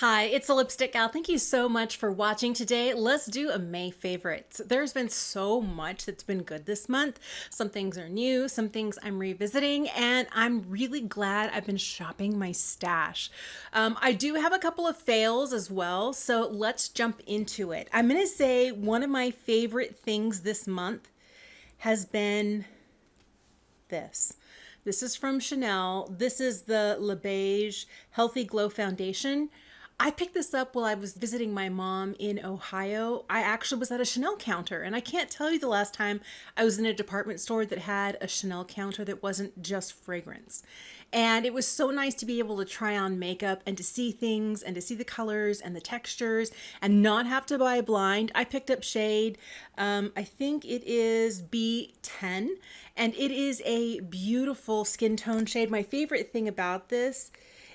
Hi, it's a Lipstick Gal. Thank you so much for watching today. Let's do a May favorites. There's been so much that's been good this month. Some things are new, some things I'm revisiting, and I'm really glad I've been shopping my stash. I do have a couple of fails as well, so let's jump into it. I'm gonna say one of my favorite things this month has been this. This is from Chanel. This is the Le Beige Healthy Glow Foundation. I picked this up while I was visiting my mom in Ohio. I actually was at a Chanel counter, and I can't tell you the last time I was in a department store that had a Chanel counter that wasn't just fragrance. And it was so nice to be able to try on makeup and to see things and to see the colors and the textures and not have to buy blind. I picked up shade, I think it is B10, and it is a beautiful skin tone shade. My favorite thing about this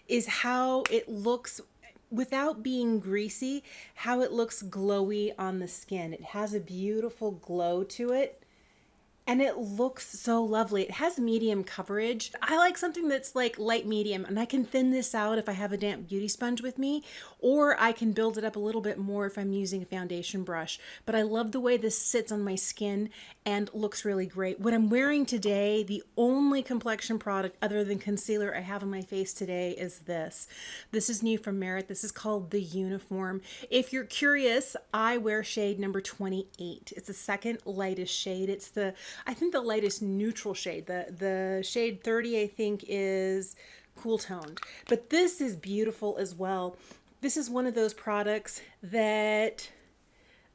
is how it looks without being greasy, how it looks glowy on the skin. It has a beautiful glow to it. And it looks so lovely. It has medium coverage. I like something that's like light medium, and I can thin this out if I have a damp beauty sponge with me, or I can build it up a little bit more if I'm using a foundation brush. But I love the way this sits on my skin and looks really great. What I'm wearing today, the only complexion product other than concealer I have on my face today is this. This is new from Merit. This is called The Uniform. If you're curious, I wear shade number 28. It's the second lightest shade. It's I think the lightest neutral shade. The shade 30, I think, is cool toned. But this is beautiful as well. This is one of those products that,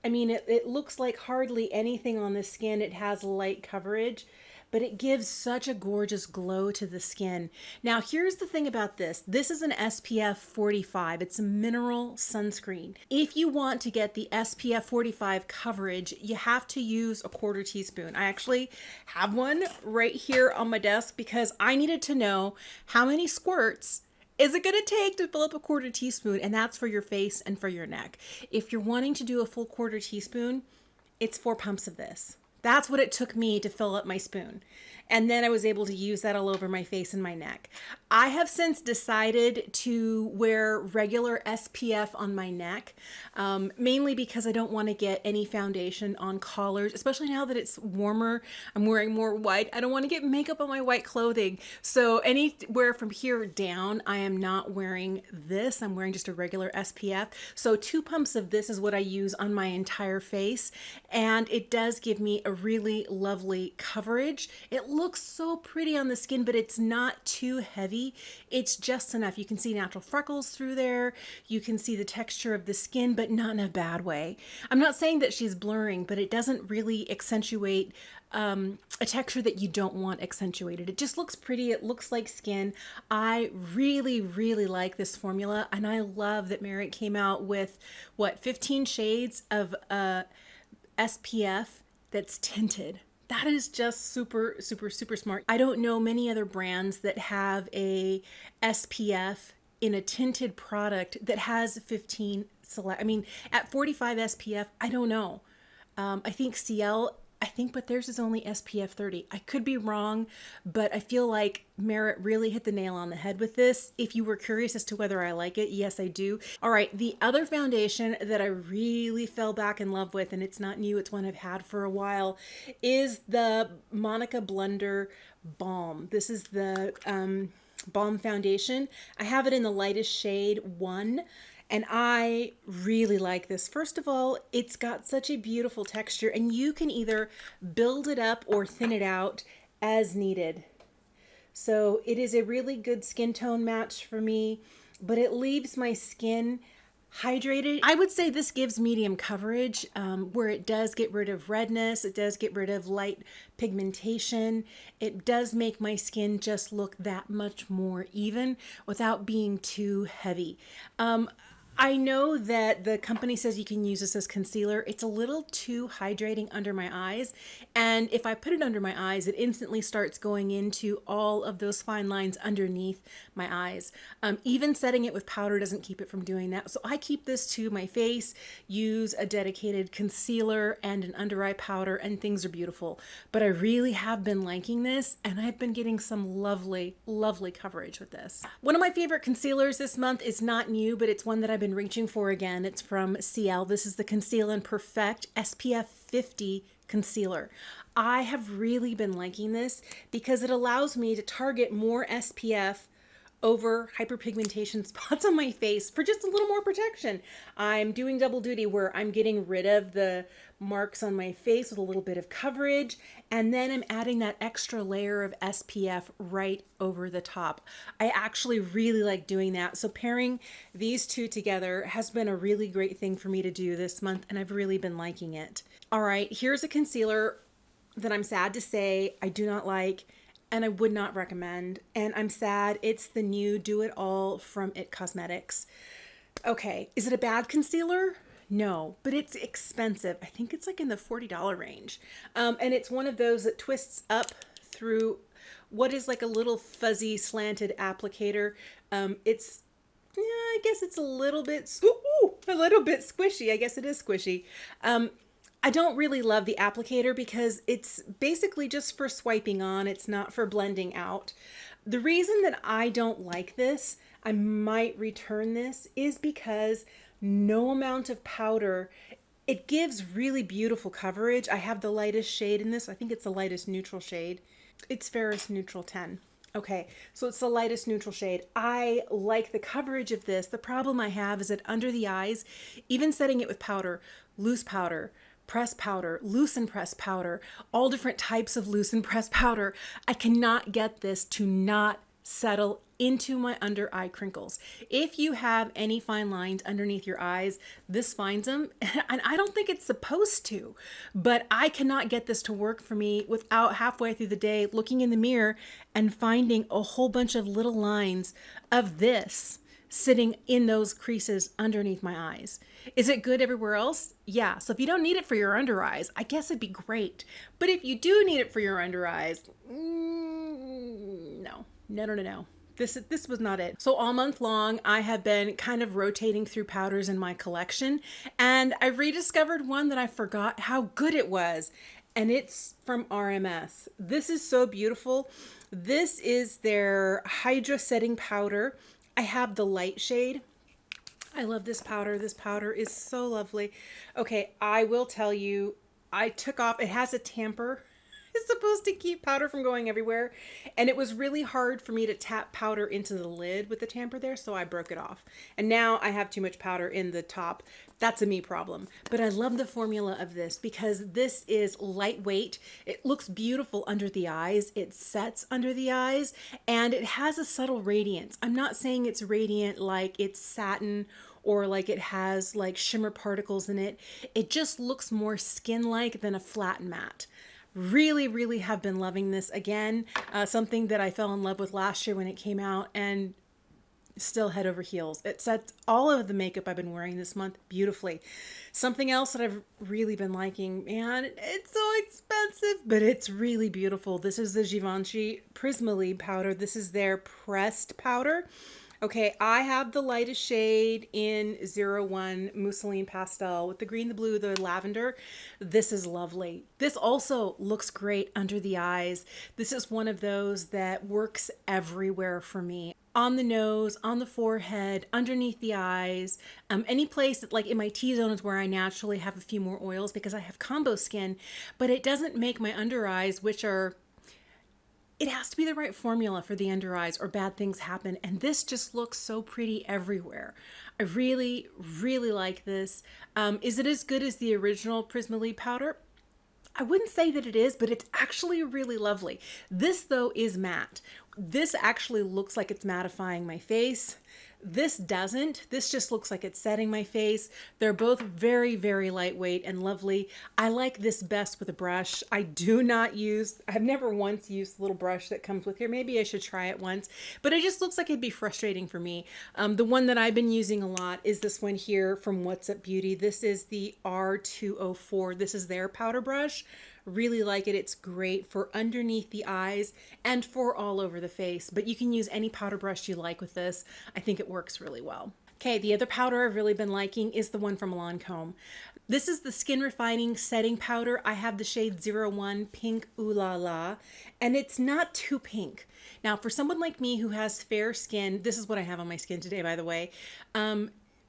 I mean, it looks like hardly anything on the skin. It has light coverage, but it gives such a gorgeous glow to the skin. Now, here's the thing about this. This is an SPF 45. It's a mineral sunscreen. If you want to get the SPF 45 coverage, you have to use a 1/4 teaspoon. I actually have one right here on my desk because I needed to know how many squirts is it going to take to fill up a 1/4 teaspoon, and that's for your face and for your neck. If you're wanting to do a full 1/4 teaspoon, it's 4 pumps of this. That's what it took me to fill up my spoon. And then I was able to use that all over my face and my neck. I have since decided to wear regular SPF on my neck, mainly because I don't want to get any foundation on collars, especially now that it's warmer. I'm wearing more white. I don't want to get makeup on my white clothing. So anywhere from here down, I am not wearing this. I'm wearing just a regular SPF. So 2 pumps of this is what I use on my entire face. And it does give me a really lovely coverage. It looks so pretty on the skin, but it's not too heavy. It's just enough. You can see natural freckles through there. You can see the texture of the skin, but not in a bad way. I'm not saying that she's blurring, but it doesn't really accentuate a texture that you don't want accentuated. It just looks pretty. It looks like skin. I really, really like this formula, and I love that Merit came out with, 15 shades of SPF that's tinted. That is just super, super, super smart. I don't know many other brands that have a SPF in a tinted product that has 15 select. I mean, at 45 SPF, I don't know. I think CL, but theirs is only SPF 30. I could be wrong, but I feel like Merit really hit the nail on the head with this. If you were curious as to whether I like it, yes, I do. All right, the other foundation that I really fell back in love with, and it's not new, it's one I've had for a while, is the Monica Blunder Balm. This is the Balm foundation. I have it in the lightest shade 1. And I really like this. First of all, it's got such a beautiful texture, and you can either build it up or thin it out as needed. So it is a really good skin tone match for me, but it leaves my skin hydrated. I would say this gives medium coverage, where it does get rid of redness. It does get rid of light pigmentation. It does make my skin just look that much more even without being too heavy. I know that the company says you can use this as concealer. It's a little too hydrating under my eyes. And if I put it under my eyes, it instantly starts going into all of those fine lines underneath my eyes. Even setting it with powder doesn't keep it from doing that. So I keep this to my face, use a dedicated concealer and an under eye powder, and things are beautiful. But I really have been liking this, and I've been getting some lovely, lovely coverage with this. One of my favorite concealers this month is not new, but it's one that I've been reaching for again. It's from CL. This is the Conceal and Perfect SPF 50 concealer. I have really been liking this because it allows me to target more SPF over hyperpigmentation spots on my face for just a little more protection. I'm doing double duty where I'm getting rid of the marks on my face with a little bit of coverage, and then I'm adding that extra layer of SPF right over the top. I actually really like doing that. So pairing these two together has been a really great thing for me to do this month, and I've really been liking it. All right, here's a concealer that I'm sad to say I do not like and I would not recommend. And I'm sad it's the new Do It All from It Cosmetics. Okay, is it a bad concealer? No, but it's expensive. I think it's like in the $40 range. And it's one of those that twists up through what is like a little fuzzy slanted applicator. It's, yeah, I guess it's a little bit squishy. I guess it is squishy. I don't really love the applicator because it's basically just for swiping on. It's not for blending out. The reason that I don't like this, I might return this, is because no amount of powder, it gives really beautiful coverage. I have the lightest shade in this. I think it's the lightest neutral shade. It's Ferrous Neutral 10. Okay, so it's the lightest neutral shade. I like the coverage of this. The problem I have is that under the eyes, even setting it with powder, loose powder, press powder, loose and press powder, all different types of loose and press powder, I cannot get this to not settle into my under eye crinkles. If you have any fine lines underneath your eyes, this finds them, and I don't think it's supposed to, but I cannot get this to work for me without halfway through the day looking in the mirror and finding a whole bunch of little lines of this sitting in those creases underneath my eyes. Is it good everywhere else? Yeah. So if you don't need it for your under eyes, I guess it'd be great. But if you do need it for your under eyes, no. This was not it. So all month long, I have been kind of rotating through powders in my collection, and I rediscovered one that I forgot how good it was, and it's from RMS. This is so beautiful. This is their Hydra Setting Powder. I have the light shade. I love this powder. This powder is so lovely. Okay, I will tell you, I took off, it has a tamper. It's supposed to keep powder from going everywhere. And it was really hard for me to tap powder into the lid with the tamper there, so I broke it off. And now I have too much powder in the top. That's a me problem. But I love the formula of this because this is lightweight. It looks beautiful under the eyes. It sets under the eyes, and it has a subtle radiance. I'm not saying it's radiant like it's satin or like it has like shimmer particles in it. It just looks more skin-like than a flat matte. Really have been loving this again. Something that I fell in love with last year when it came out, and still head over heels. It sets all of the makeup I've been wearing this month beautifully. Something else that I've really been liking, man, it's so expensive, but it's really beautiful. This is the Givenchy Prismaline powder. This is their pressed powder. Okay, I have the lightest shade in 01 Mousseline Pastel with the green, the blue, the lavender. This is lovely. This also looks great under the eyes. This is one of those that works everywhere for me. On the nose, on the forehead, underneath the eyes, any place that, like in my T-zone is where I naturally have a few more oils because I have combo skin, but it doesn't make my under eyes, which are, it has to be the right formula for the under eyes or bad things happen. And this just looks so pretty everywhere. I really like this. Is it as good as the original Prismaline powder? I wouldn't say that it is, but it's actually really lovely. This though is matte. This actually looks like it's mattifying my face. This doesn't. This just looks like it's setting my face. They're both very lightweight and lovely. I like this best with a brush. I've never once used the little brush that comes with here. Maybe I should try it once, but it just looks like it'd be frustrating for me. The one that I've been using a lot is this one here from What's Up Beauty. This is the R204. This is their powder brush. Really like it. It's great for underneath the eyes and for all over the face, but you can use any powder brush you like with this. I think it works really well. Okay, the other powder I've really been liking is the one from Lancome. This is the Skin Refining Setting Powder. I have the shade 01 Pink Ooh La La, and it's not too pink. Now, for someone like me who has fair skin, this is what I have on my skin today, by the way.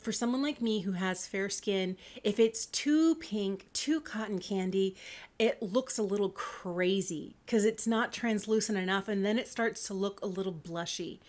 for someone like me who has fair skin, if it's too pink, too cotton candy, it looks a little crazy because it's not translucent enough, and then it starts to look a little blushy.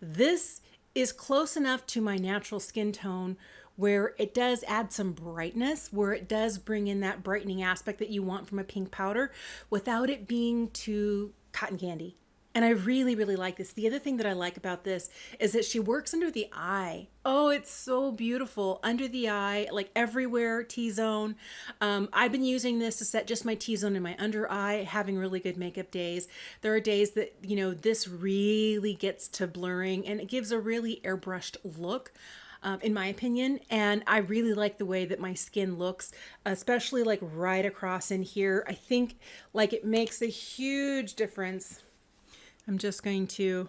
This is close enough to my natural skin tone where it does add some brightness, where it does bring in that brightening aspect that you want from a pink powder without it being too cotton candy. And I really, really like this. The other thing that I like about this is that she works under the eye. Oh, it's so beautiful. Under the eye, like everywhere, T-zone. I've been using this to set just my T-zone in my under eye, having really good makeup days. There are days that, you know, this really gets to blurring and it gives a really airbrushed look. In my opinion, and I really like the way that my skin looks, especially like right across in here. I think like it makes a huge difference. I'm just going to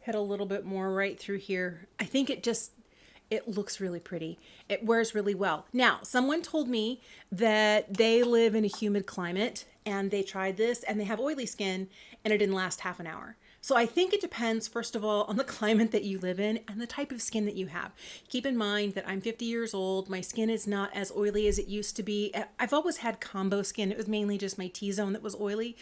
hit a little bit more right through here. I think it looks really pretty. It wears really well. Now, someone told me that they live in a humid climate and they tried this and they have oily skin and it didn't last half an hour. So I think it depends, first of all, on the climate that you live in and the type of skin that you have. Keep in mind that I'm 50 years old. My skin is not as oily as it used to be. I've always had combo skin. It was mainly just my T-zone that was oily,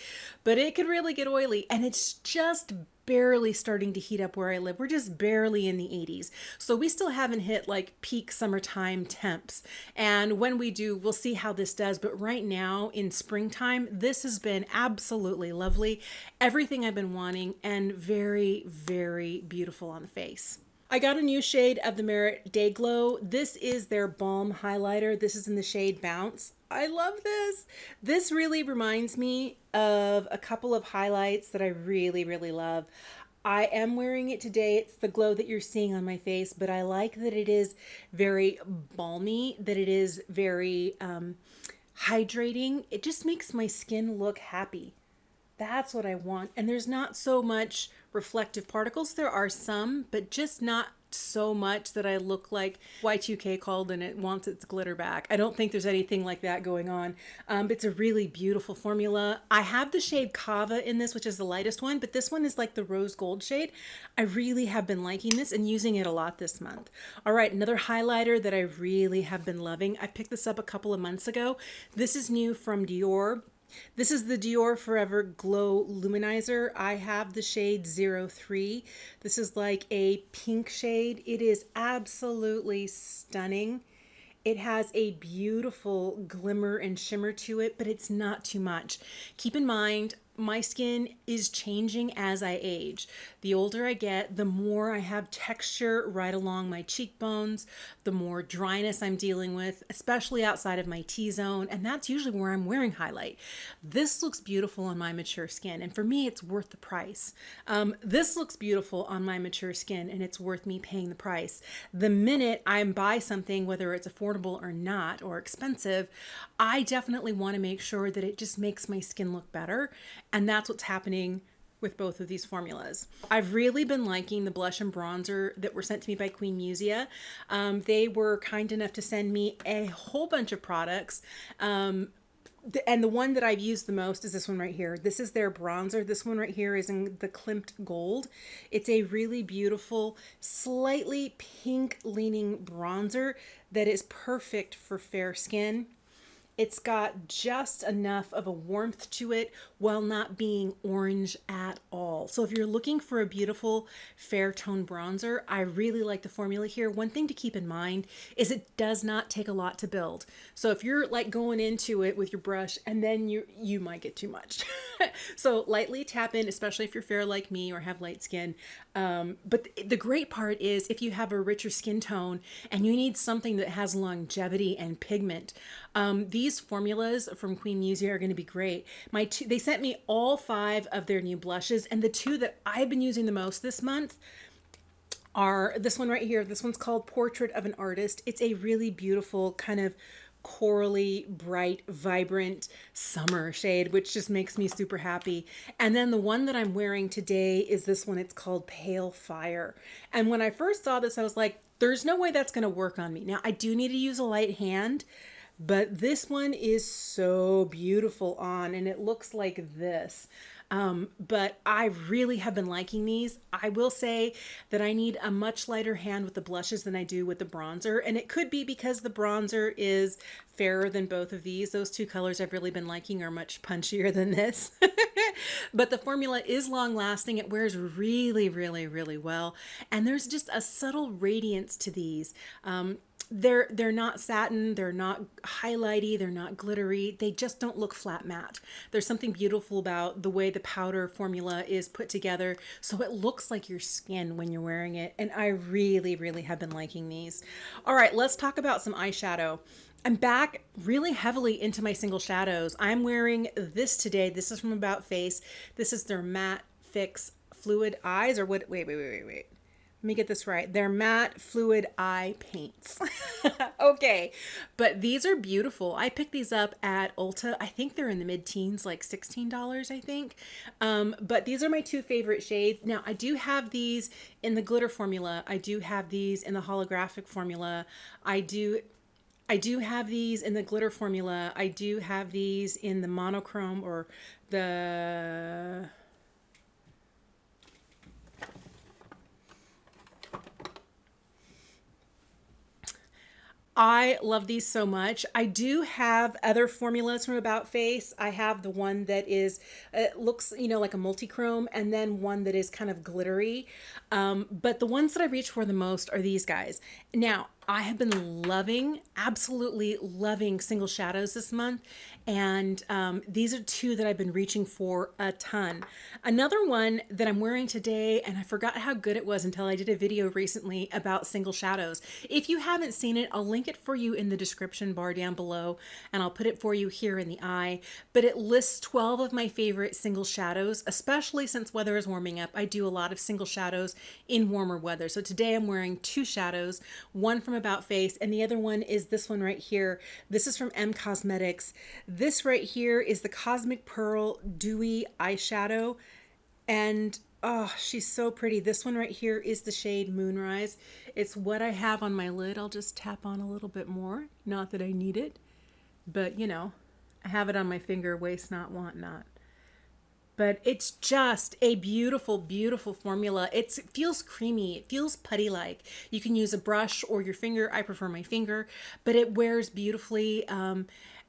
but it could really get oily, and it's just barely starting to heat up where I live. We're just barely in the 80s. So we still haven't hit like peak summertime temps. And when we do, we'll see how this does. But right now in springtime, this has been absolutely lovely. Everything I've been wanting and very, very beautiful on the face. I got a new shade of the Merit Day Glow. This is their Balm Highlighter. This is in the shade Bounce. I love this. This really reminds me of a couple of highlights that I really, really love. I am wearing it today. It's the glow that you're seeing on my face, but I like that it is very balmy, that it is very hydrating. It just makes my skin look happy. That's what I want. And there's not so much reflective particles. There are some, but just not so much that I look like Y2K called and it wants its glitter back. I don't think there's anything like that going on. It's a really beautiful formula. I have the shade Kava in this, which is the lightest one, but this one is like the rose gold shade. I really have been liking this and using it a lot this month. All right, another highlighter that I really have been loving. I picked this up a couple of months ago. This is new from Dior. This is the Dior Forever Glow Luminizer. I have the shade 03. This is like a pink shade. It is absolutely stunning. It has a beautiful glimmer and shimmer to it, but it's not too much. Keep in mind, my skin is changing as I age. The older I get, the more I have texture right along my cheekbones, the more dryness I'm dealing with, especially outside of my T-zone, and that's usually where I'm wearing highlight. This looks beautiful on my mature skin, and for me, it's worth the price. This looks beautiful on my mature skin, and it's worth me paying the price. The minute I buy something, whether it's affordable or not, or expensive, I definitely want to make sure that it just makes my skin look better. And that's what's happening with both of these formulas. I've really been liking the blush and bronzer that were sent to me by Queen Musia. They were kind enough to send me a whole bunch of products. And the one that I've used the most is this one right here. This is their bronzer. This one right here is in the Klimt Gold. It's a really beautiful, slightly pink leaning bronzer that is perfect for fair skin. It's got just enough of a warmth to it while not being orange at all. So if you're looking for a beautiful fair tone bronzer, I really like the formula here. One thing to keep in mind is it does not take a lot to build. So if you're like going into it with your brush and then you might get too much. So lightly tap in, especially if you're fair like me or have light skin. But the great part is if you have a richer skin tone and you need something that has longevity and pigment, these formulas from Queen Musia are going to be great. They sent me all 5 of their new blushes, and the 2 that I've been using the most this month are this one right here. This one's called Portrait of an Artist. It's a really beautiful kind of corally, bright, vibrant summer shade, which just makes me super happy. And then the one that I'm wearing today is this one. It's called Pale Fire. And when I first saw this, I was like, there's no way that's going to work on me. Now, I do need to use a light hand, but this one is so beautiful on, and it looks like this. But I really have been liking these. I will say that I need a much lighter hand with the blushes than I do with the bronzer. And it could be because the bronzer is fairer than both of these. Those two colors I've really been liking are much punchier than this. But the formula is long lasting. It wears really, really, really well. And there's just a subtle radiance to these. They're not satin, they're not highlighty, they're not glittery. They just don't look flat matte. There's something beautiful about the way the powder formula is put together, so it looks like your skin when you're wearing it. And I really, really have been liking these. All right, let's talk about some eyeshadow. I'm back really heavily into my single shadows. I'm wearing this today. This is from About Face. This is their Matte Fix Fluid Eyes, or what? Wait. Let me get this right. They're matte fluid eye paints. Okay, but these are beautiful. I picked these up at Ulta. I think they're in the mid-teens, like $16, I think. But these are my two favorite shades. Now, I do have these in the glitter formula. I do have these in the holographic formula. I do have these in the glitter formula. I do have these in the monochrome or the... I love these so much. I do have other formulas from About Face. I have the one that is, it looks, like a multi-chrome, and then one that is kind of glittery. But the ones that I reach for the most are these guys. Now, I have been absolutely loving single shadows this month. And these are two that I've been reaching for a ton. Another one that I'm wearing today, and I forgot how good it was until I did a video recently about single shadows. If you haven't seen it, I'll link it for you in the description bar down below, and I'll put it for you here in the eye. But it lists 12 of my favorite single shadows, especially since weather is warming up. I do a lot of single shadows in warmer weather. So today I'm wearing two shadows, one from About Face, and the other one is this one right here. This is from M Cosmetics. This right here is the Cosmic Pearl Dewy Eyeshadow, and oh, she's so pretty. This one right here is the shade Moonrise. It's what I have on my lid. I'll just tap on a little bit more. Not that I need it, but I have it on my finger, waste not, want not. But it's just a beautiful, beautiful formula. It feels creamy. It feels putty-like. You can use a brush or your finger. I prefer my finger, but it wears beautifully.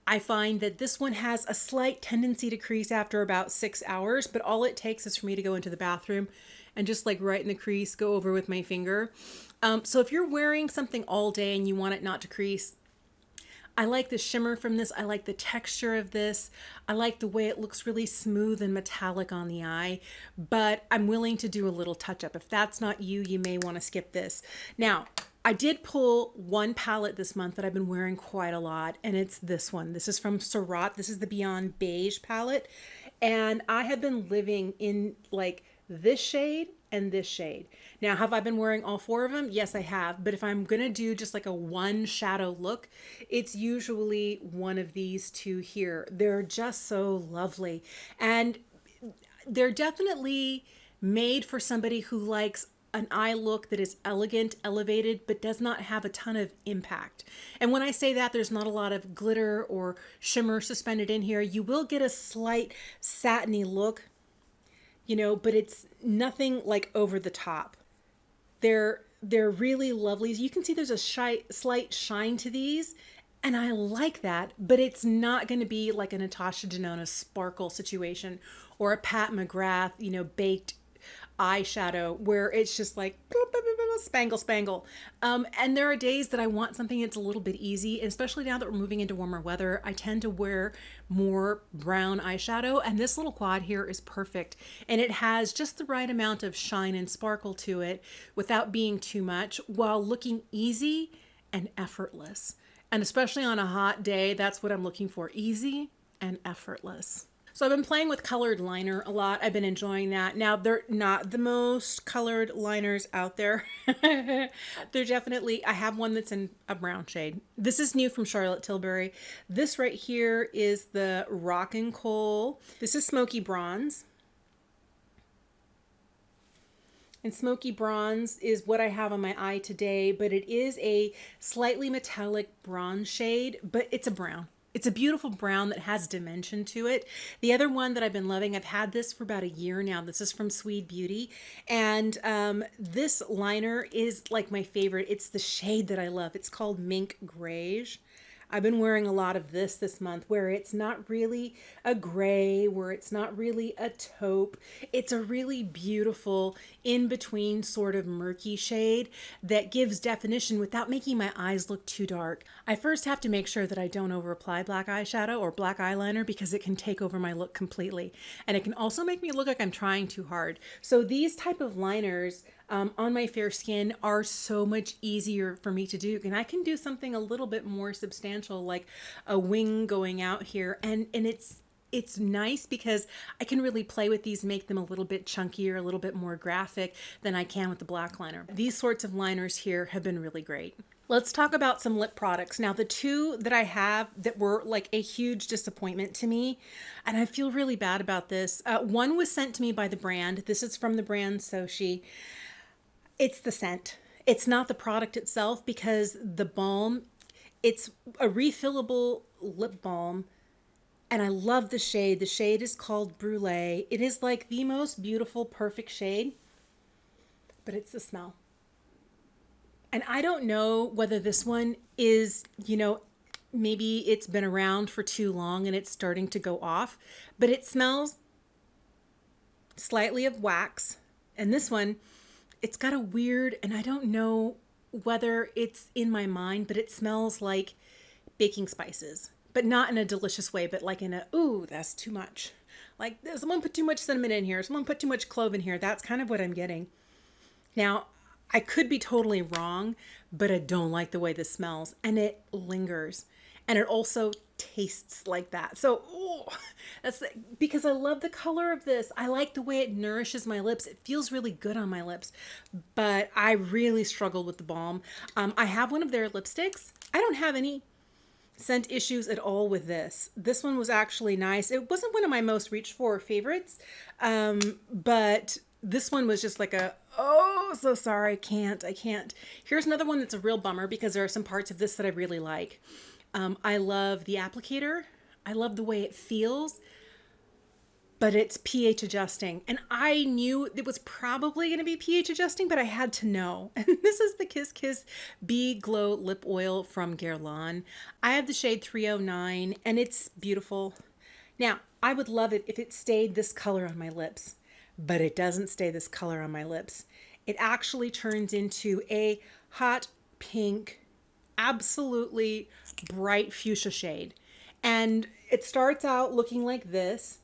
I find that this one has a slight tendency to crease after about 6 hours, but all it takes is for me to go into the bathroom and just like right in the crease, go over with my finger. So if you're wearing something all day and you want it not to crease, I like the shimmer from this. I like the texture of this. I like the way it looks really smooth and metallic on the eye, but I'm willing to do a little touch up. If that's not you, you may want to skip this. Now, I did pull one palette this month that I've been wearing quite a lot, and it's this one. This is from Surat. This is the Beyond Beige palette, and I have been living in like this shade and this shade. Now, have I been wearing all four of them? Yes, I have. But if I'm going to do just like a one shadow look, it's usually one of these two here. They're just so lovely. And they're definitely made for somebody who likes an eye look that is elegant, elevated, but does not have a ton of impact. And when I say that, there's not a lot of glitter or shimmer suspended in here. You will get a slight satiny look, but it's nothing like over the top. They're really lovely. You can see there's a slight shine to these, and I like that, but it's not going to be like a Natasha Denona sparkle situation or a Pat McGrath, baked eyeshadow where it's just like boop, boop, boop, boop, spangle spangle. And there are days that I want something that's a little bit easy, and especially now that we're moving into warmer weather, I tend to wear more brown eyeshadow, and this little quad here is perfect, and it has just the right amount of shine and sparkle to it without being too much while looking easy and effortless. And especially on a hot day, that's what I'm looking for, easy and effortless. So I've been playing with colored liner a lot. I've been enjoying that. Now, they're not the most colored liners out there. They're definitely, I have one that's in a brown shade. This is new from Charlotte Tilbury. This right here is the Rockin' Coal. This is Smoky Bronze. And Smoky Bronze is what I have on my eye today, but it is a slightly metallic bronze shade, but it's a brown. It's a beautiful brown that has dimension to it. The other one that I've been loving, I've had this for about a year now. This is from Sweed Beauty. And this liner is like my favorite. It's the shade that I love. It's called Mink Greige. I've been wearing a lot of this month, where it's not really a gray, where it's not really a taupe. It's a really beautiful in-between sort of murky shade that gives definition without making my eyes look too dark. I first have to make sure that I don't over-apply black eyeshadow or black eyeliner, because it can take over my look completely. And it can also make me look like I'm trying too hard. So these type of liners on my fair skin are so much easier for me to do, and I can do something a little bit more substantial, like a wing going out here, and it's nice because I can really play with these, make them a little bit chunkier, a little bit more graphic than I can with the black liner. These sorts of liners here have been really great. Let's talk about some lip products. Now, the two that I have that were like a huge disappointment to me, and I feel really bad about this. One was sent to me by the brand. This is from the brand Soshi. It's the scent. It's not the product itself, because the balm, it's a refillable lip balm, and I love the shade. The shade is called Brulee. It is like the most beautiful, perfect shade, but it's the smell. And I don't know whether this one is, maybe it's been around for too long and it's starting to go off, but it smells slightly of wax. And this one, it's got a weird, and I don't know whether it's in my mind, but it smells like baking spices, but not in a delicious way, but like in a, ooh, that's too much. Like someone put too much cinnamon in here. Someone put too much clove in here. That's kind of what I'm getting. Now, I could be totally wrong, but I don't like the way this smells, and it lingers. And it also tastes like that. So, ooh, that's because I love the color of this. I like the way it nourishes my lips. It feels really good on my lips, but I really struggled with the balm. I have one of their lipsticks. I don't have any scent issues at all with this. This one was actually nice. It wasn't one of my most reached for favorites, but this one was just like a, oh, so sorry, I can't. Here's another one that's a real bummer, because there are some parts of this that I really like. I love the applicator. I love the way it feels, but it's pH adjusting. And I knew it was probably going to be pH adjusting, but I had to know. And this is the Kiss Kiss Bee Glow Lip Oil from Guerlain. I have the shade 309, and it's beautiful. Now, I would love it if it stayed this color on my lips, but it doesn't stay this color on my lips. It actually turns into a hot pink, absolutely bright fuchsia shade. And it starts out looking like this.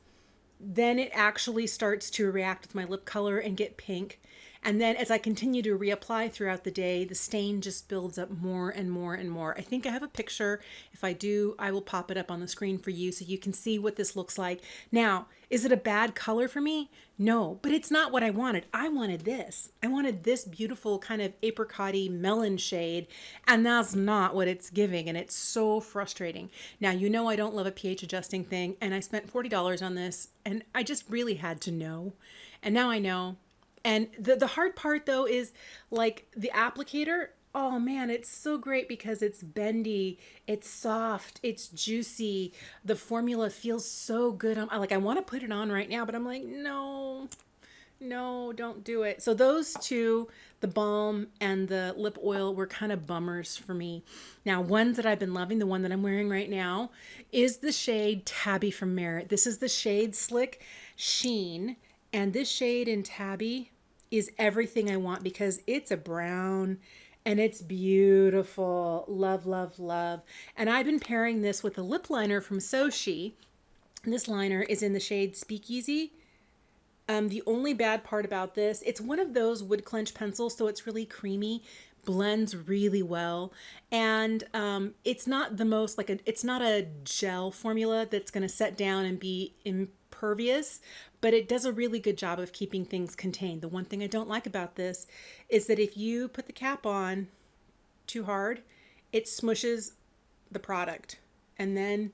Then it actually starts to react with my lip color and get pink. And then as I continue to reapply throughout the day, the stain just builds up more and more and more. I think I have a picture. If I do, I will pop it up on the screen for you so you can see what this looks like. Now, is it a bad color for me? No, but it's not what I wanted. I wanted this. I wanted this beautiful kind of apricot-y melon shade, and that's not what it's giving, and it's so frustrating. Now, you know I don't love a pH adjusting thing, and I spent $40 on this, and I just really had to know. And now I know. And the hard part, though, is like the applicator. Oh man, it's so great because it's bendy, it's soft, it's juicy. The formula feels so good. I want to put it on right now, but I'm like, no, don't do it. So those two, the balm and the lip oil, were kind of bummers for me. Now, ones that I've been loving, the one that I'm wearing right now, is the shade Tabby from Merit. This is the shade Slick Sheen. And this shade in Tabby is everything I want because it's a brown and it's beautiful. Love, love, love. And I've been pairing this with a lip liner from Soshi. And this liner is in the shade Speakeasy. The only bad part about this, it's one of those wood clench pencils, so it's really creamy, blends really well. And it's not the most, it's not a gel formula that's going to set down and be impervious, but it does a really good job of keeping things contained. The one thing I don't like about this is that if you put the cap on too hard, it smushes the product. And then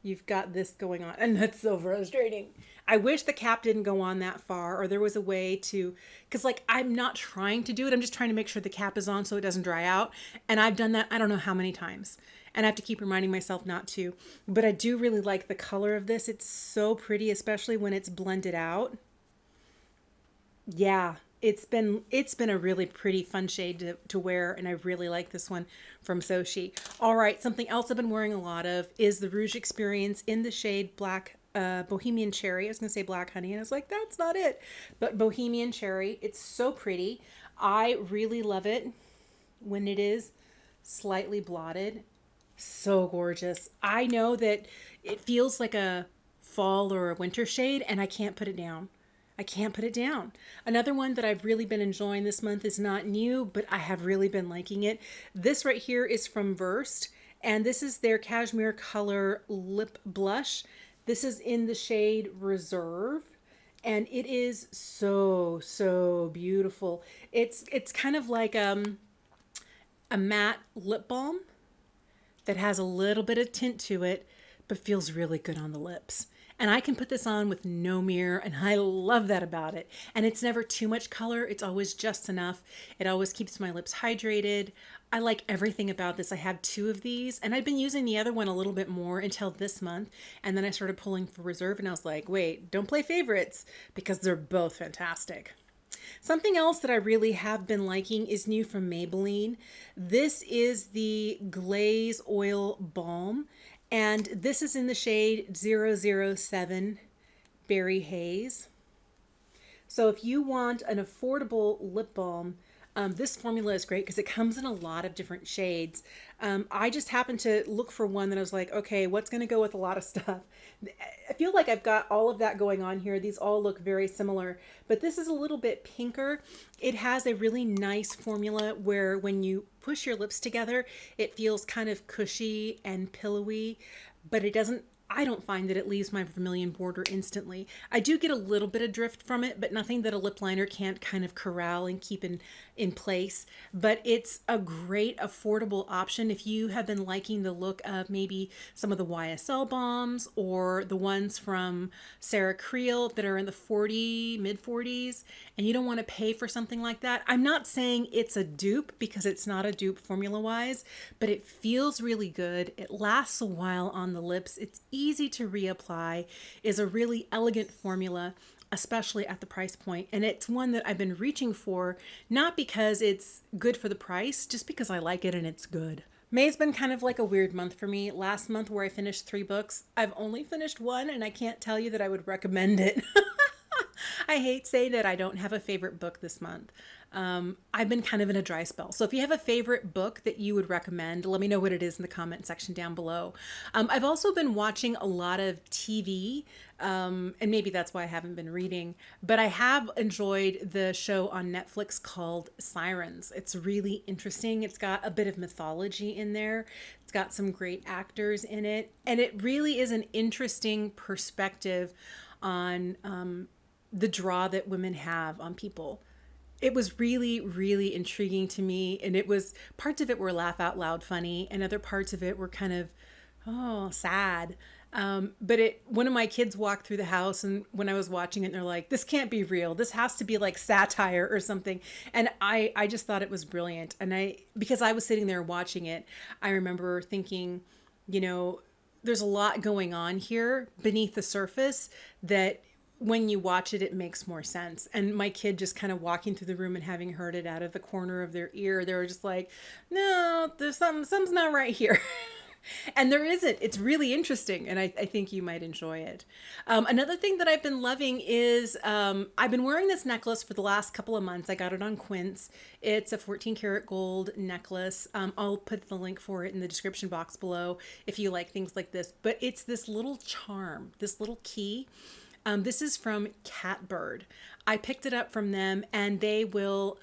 you've got this going on, and that's so frustrating. I wish the cap didn't go on that far, or there was a way to, because I'm not trying to do it. I'm just trying to make sure the cap is on so it doesn't dry out. And I've done that I don't know how many times. and I have to keep reminding myself not to. But I do really like the color of this. It's so pretty, especially when it's blended out. Yeah, it's been a really pretty fun shade to wear, and I really like this one from Sochi. All right, something else I've been wearing a lot of is the Rouge Experience in the shade Black Bohemian Cherry. I was gonna say Black Honey, and I was like, that's not it. But Bohemian Cherry, it's so pretty. I really love it when it is slightly blotted. So gorgeous. I know that it feels like a fall or a winter shade, and I can't put it down. I can't put it down. Another one that I've really been enjoying this month is not new, but I have really been liking it. This right here is from Versed, and this is their Cashmere Color Lip Blush. This is in the shade Reserve, and it is so beautiful. It's kind of like a matte lip balm that has a little bit of tint to it, but feels really good on the lips. And I can put this on with no mirror, and I love that about it. And it's never too much color. It's always just enough. It always keeps my lips hydrated. I like everything about this. I have two of these, and I've been using the other one a little bit more until this month. And then I started pulling for Reserve, and I was like, wait, don't play favorites, because they're both fantastic. Something else that I really have been liking is new from Maybelline. This is the Glaze Oil Balm, and this is in the shade 007 Berry Haze. So if you want an affordable lip balm, this formula is great because it comes in a lot of different shades. I just happened to look for one that I was like, okay, what's going to go with a lot of stuff? I feel like I've got all of that going on here. These all look very similar, but this is a little bit pinker. It has a really nice formula where when you push your lips together, it feels kind of cushy and pillowy, but it doesn't, I don't find that it leaves my vermilion border instantly. I do get a little bit of drift from it, but nothing that a lip liner can't kind of corral and keep in place. But it's a great affordable option if you have been liking the look of maybe some of the YSL balms or the ones from Sarah Creel that are in the mid 40s, and you don't want to pay for something like that. I'm not saying it's a dupe because it's not a dupe formula wise, but it feels really good. It lasts a while on the lips. It's easy to reapply, is a really elegant formula, especially at the price point. And it's one that I've been reaching for, not because it's good for the price, just because I like it and it's good. May's been kind of like a weird month for me. Last month where I finished 3 books, I've only finished 1, and I can't tell you that I would recommend it. I hate saying that I don't have a favorite book this month. I've been kind of in a dry spell. So if you have a favorite book that you would recommend, let me know what it is in the comment section down below. I've also been watching a lot of TV, and maybe that's why I haven't been reading, but I have enjoyed the show on Netflix called Sirens. It's really interesting. It's got a bit of mythology in there. It's got some great actors in it, and it really is an interesting perspective on the draw that women have on people. It was really intriguing to me, and it was, parts of it were laugh out loud funny, and other parts of it were kind of sad. But one of my kids walked through the house, and when I was watching it, they're like, this can't be real, this has to be like satire or something. And I just thought it was brilliant. And because I was sitting there watching it, I remember thinking, there's a lot going on here beneath the surface that when you watch it, it makes more sense. And my kid just kind of walking through the room and having heard it out of the corner of their ear, they were just like, no, there's something's not right here. And there isn't. It's really interesting, and I think you might enjoy it. Another thing that I've been loving is I've been wearing this necklace for the last couple of months. I got it on Quince. It's a 14 karat gold necklace. I'll put the link for it in the description box below if you like things like this. But it's this little charm, this little key. This is from Catbird. I picked it up from them, and they will,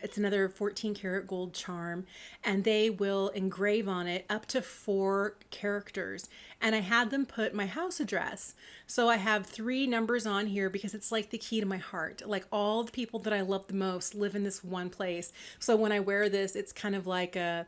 it's another 14 karat gold charm, and they will engrave on it up to 4 characters. And I had them put my house address. So I have 3 numbers on here because it's like the key to my heart. Like all the people that I love the most live in this one place. So when I wear this, it's kind of like a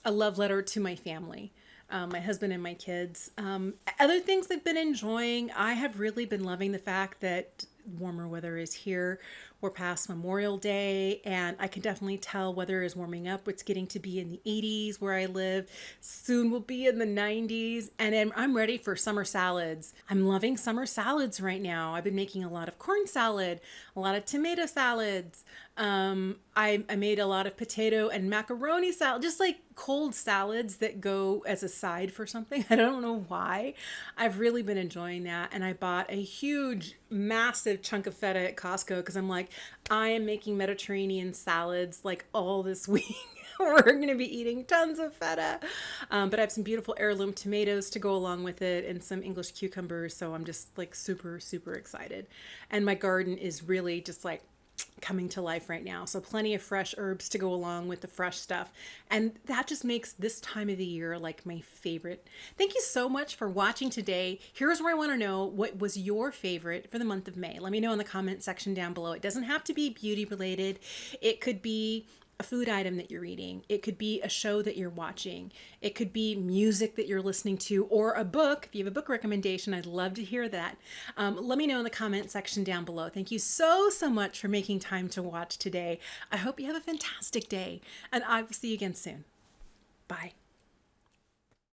love letter to my family. My husband and my kids. Other things I've been enjoying, I have really been loving the fact that warmer weather is here. We're past Memorial Day, and I can definitely tell weather is warming up. It's getting to be in the 80s where I live. Soon we'll be in the 90s, and I'm ready for summer salads. I'm loving summer salads right now. I've been making a lot of corn salad, a lot of tomato salads. I made a lot of potato and macaroni salad, just like cold salads that go as a side for something. I don't know why. I've really been enjoying that. And I bought a huge, massive chunk of feta at Costco because I'm like, I am making Mediterranean salads like all this week. We're going to be eating tons of feta. But I have some beautiful heirloom tomatoes to go along with it and some English cucumbers. So I'm just like super, super excited. And my garden is really just like coming to life right now. So plenty of fresh herbs to go along with the fresh stuff. And that just makes this time of the year like my favorite. Thank you so much for watching today. Here's where I want to know, what was your favorite for the month of May? Let me know in the comment section down below. It doesn't have to be beauty related. It could be a food item that you're eating. It could be a show that you're watching. It could be music that you're listening to, or a book. If you have a book recommendation, I'd love to hear that. Let me know in the comment section down below. Thank you so much for making time to watch today. I hope you have a fantastic day, and I will see you again soon. Bye.